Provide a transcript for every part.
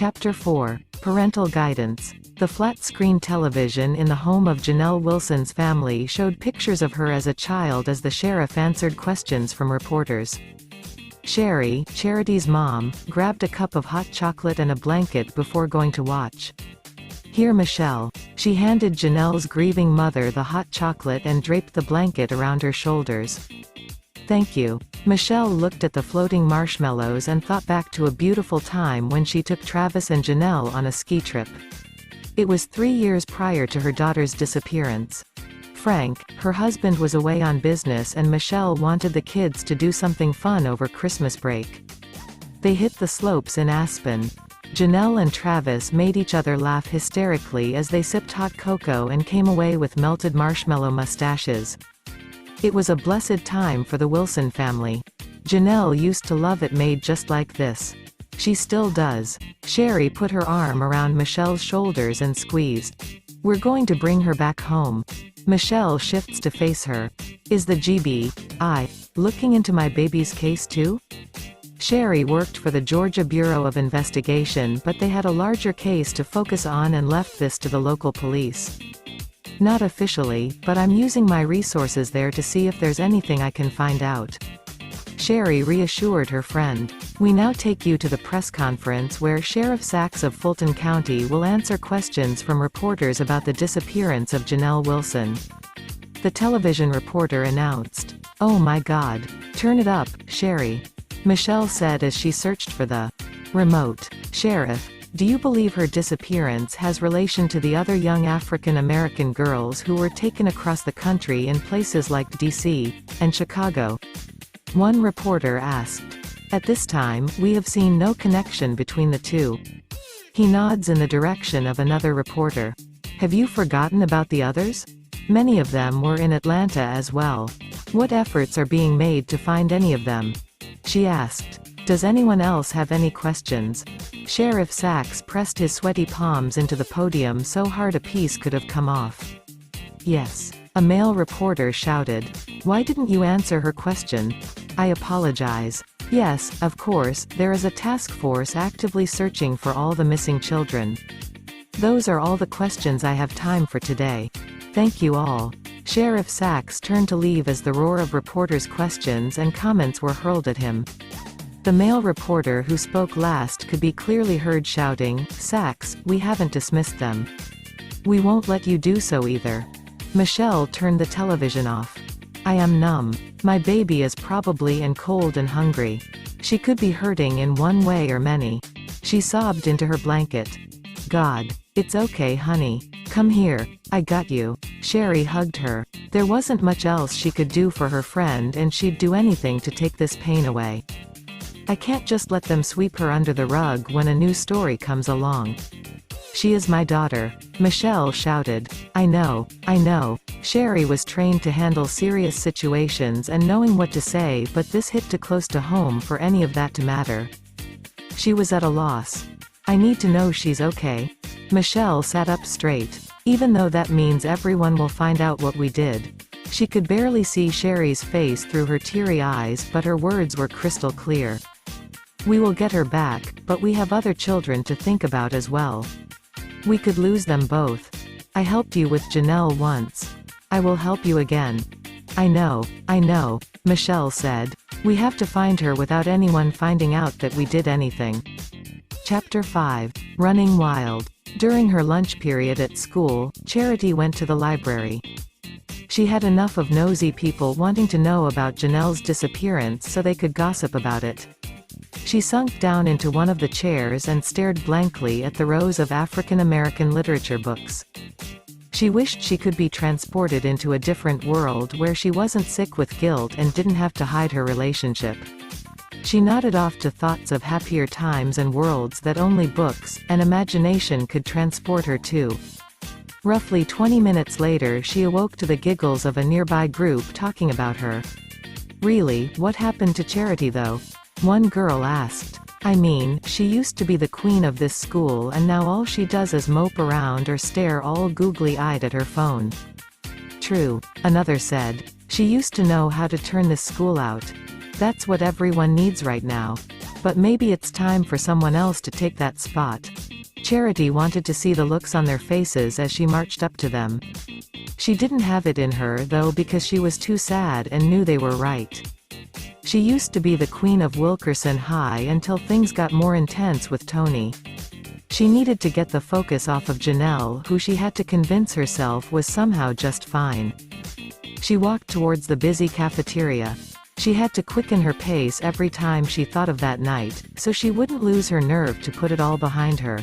Chapter 4. Parental Guidance. The flat-screen television in the home of Janelle Wilson's family showed pictures of her as a child as the sheriff answered questions from reporters. Sherry, Charity's mom, grabbed a cup of hot chocolate and a blanket before going to watch. "Here, Michelle." She handed Janelle's grieving mother the hot chocolate and draped the blanket around her shoulders. "Thank you." Michelle looked at the floating marshmallows and thought back to a beautiful time when she took Travis and Janelle on a ski trip. It was 3 years prior to her daughter's disappearance. Frank, her husband, was away on business and Michelle wanted the kids to do something fun over Christmas break. They hit the slopes in Aspen. Janelle and Travis made each other laugh hysterically as they sipped hot cocoa and came away with melted marshmallow mustaches. It was a blessed time for the Wilson family. Janelle used to love it made just like this. She still does. Sherry put her arm around Michelle's shoulders and squeezed. "We're going to bring her back home." Michelle shifts to face her. "Is the GBI looking into my baby's case too?" Sherry worked for the Georgia Bureau of Investigation, but they had a larger case to focus on and left this to the local police. "Not officially, but I'm using my resources there to see if there's anything I can find out." Sherry reassured her friend. "We now take you to the press conference where Sheriff Sachs of Fulton County will answer questions from reporters about the disappearance of Janelle Wilson." The television reporter announced. "Oh my God. Turn it up, Sherry," Michelle said as she searched for the remote. "Sheriff, do you believe her disappearance has relation to the other young African American girls who were taken across the country in places like D.C. and Chicago?" one reporter asked. "At this time, we have seen no connection between the two." He nods in the direction of another reporter. "Have you forgotten about the others? Many of them were in Atlanta as well. What efforts are being made to find any of them?" she asked. "Does anyone else have any questions?" Sheriff Sachs pressed his sweaty palms into the podium so hard a piece could have come off. "Yes," a male reporter shouted. "Why didn't you answer her question?" "I apologize. Yes, of course, there is a task force actively searching for all the missing children. Those are all the questions I have time for today. Thank you all." Sheriff Sachs turned to leave as the roar of reporters' questions and comments were hurled at him. The male reporter who spoke last could be clearly heard shouting, "Sachs, we haven't dismissed them. We won't let you do so either." Michelle turned the television off. "I am numb. My baby is probably and cold and hungry. She could be hurting in one way or many." She sobbed into her blanket. "God. It's okay, honey. Come here. I got you." Sherry hugged her. There wasn't much else she could do for her friend and she'd do anything to take this pain away. "I can't just let them sweep her under the rug when a new story comes along. She is my daughter," Michelle shouted. I know. Sherry was trained to handle serious situations and knowing what to say, but this hit too close to home for any of that to matter. She was at a loss. "I need to know she's okay." Michelle sat up straight. "Even though that means everyone will find out what we did." She could barely see Sherry's face through her teary eyes, but her words were crystal clear. "We will get her back, but we have other children to think about as well. We could lose them both. I helped you with Janelle once. I will help you again." I know, Michelle said. "We have to find her without anyone finding out that we did anything." Chapter 5. Running Wild. During her lunch period at school, Charity went to the library. She had enough of nosy people wanting to know about Janelle's disappearance so they could gossip about it. She sunk down into one of the chairs and stared blankly at the rows of African American literature books. She wished she could be transported into a different world where she wasn't sick with guilt and didn't have to hide her relationship. She nodded off to thoughts of happier times and worlds that only books and imagination could transport her to. Roughly 20 minutes later she awoke to the giggles of a nearby group talking about her. "Really, what happened to Charity though?" one girl asked. "I mean, she used to be the queen of this school and now all she does is mope around or stare all googly-eyed at her phone." "True," another said. "She used to know how to turn this school out. That's what everyone needs right now." But maybe it's time for someone else to take that spot. Charity wanted to see the looks on their faces as she marched up to them. She didn't have it in her though because she was too sad and knew they were right. She used to be the queen of Wilkerson High until things got more intense with Tony. She needed to get the focus off of Janelle, who she had to convince herself was somehow just fine. She walked towards the busy cafeteria. She had to quicken her pace every time she thought of that night, so she wouldn't lose her nerve to put it all behind her.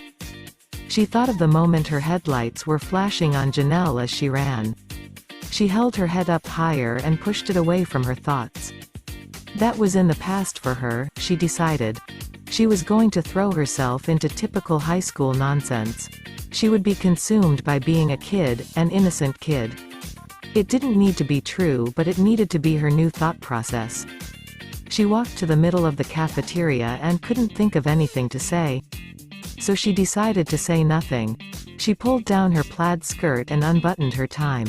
She thought of the moment her headlights were flashing on Janelle as she ran. She held her head up higher and pushed it away from her thoughts. That was in the past for her, she decided. She was going to throw herself into typical high school nonsense. She would be consumed by being a kid, an innocent kid. It didn't need to be true, but it needed to be her new thought process. She walked to the middle of the cafeteria and couldn't think of anything to say. So she decided to say nothing. She pulled down her plaid skirt and unbuttoned her time.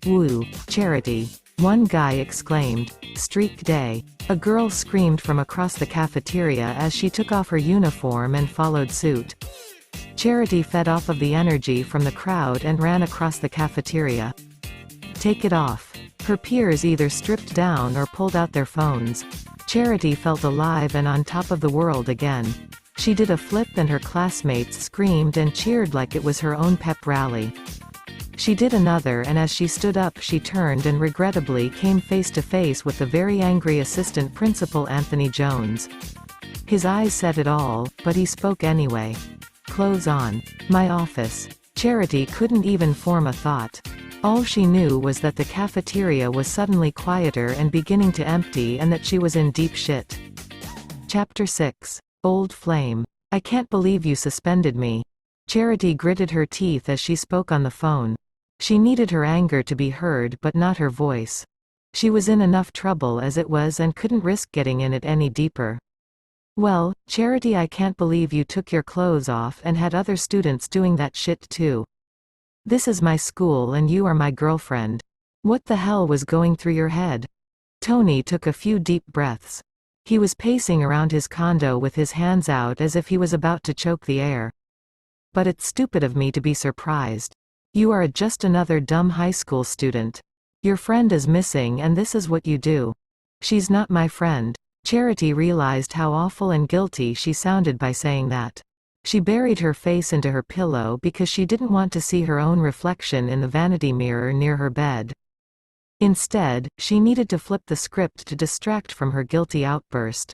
"Woo, Charity!" one guy exclaimed. "Streak day!" A girl screamed from across the cafeteria as she took off her uniform and followed suit. Charity fed off of the energy from the crowd and ran across the cafeteria. "Take it off." Her peers either stripped down or pulled out their phones. Charity felt alive and on top of the world again. She did a flip and her classmates screamed and cheered like it was her own pep rally. She did another, and as she stood up she turned and regrettably came face to face with the very angry assistant principal Anthony Jones. His eyes said it all, but he spoke anyway. "Clothes on. My office." Charity couldn't even form a thought. All she knew was that the cafeteria was suddenly quieter and beginning to empty and that she was in deep shit. Chapter 6. Old Flame. "I can't believe you suspended me." Charity gritted her teeth as she spoke on the phone. She needed her anger to be heard but not her voice. She was in enough trouble as it was and couldn't risk getting in it any deeper. "Well, Charity, I can't believe you took your clothes off and had other students doing that shit too. This is my school and you are my girlfriend. What the hell was going through your head?" Tony took a few deep breaths. He was pacing around his condo with his hands out as if he was about to choke the air. "But it's stupid of me to be surprised. You are just another dumb high school student. Your friend is missing and this is what you do." "She's not my friend." Charity realized how awful and guilty she sounded by saying that. She buried her face into her pillow because she didn't want to see her own reflection in the vanity mirror near her bed. Instead, she needed to flip the script to distract from her guilty outburst.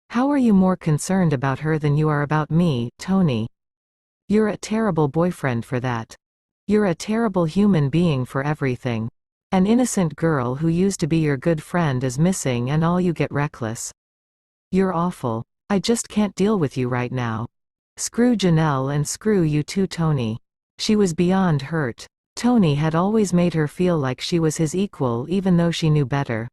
"How are you more concerned about her than you are about me, Tony? You're a terrible boyfriend for that. You're a terrible human being for everything. An innocent girl who used to be your good friend is missing and all you get reckless. You're awful. I just can't deal with you right now. Screw Janelle and screw you too, Tony." She was beyond hurt. Tony had always made her feel like she was his equal even though she knew better.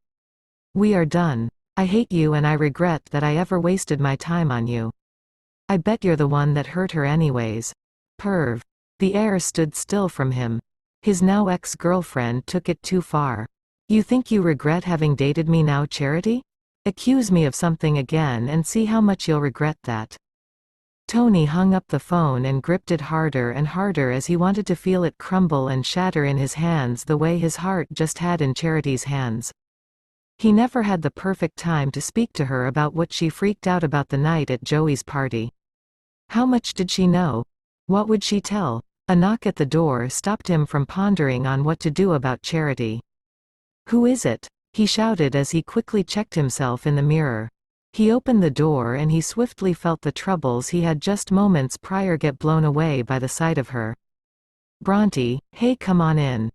"We are done. I hate you and I regret that I ever wasted my time on you. I bet you're the one that hurt her anyways. Perv." The air stood still from him. His now ex-girlfriend took it too far. "You think you regret having dated me now, Charity? Accuse me of something again and see how much you'll regret that." Tony hung up the phone and gripped it harder and harder as he wanted to feel it crumble and shatter in his hands the way his heart just had in Charity's hands. He never had the perfect time to speak to her about what she freaked out about the night at Joey's party. How much did she know? What would she tell? A knock at the door stopped him from pondering on what to do about Charity. "Who is it?" he shouted as he quickly checked himself in the mirror. He opened the door and he swiftly felt the troubles he had just moments prior get blown away by the sight of her. "Bronte, hey, come on in."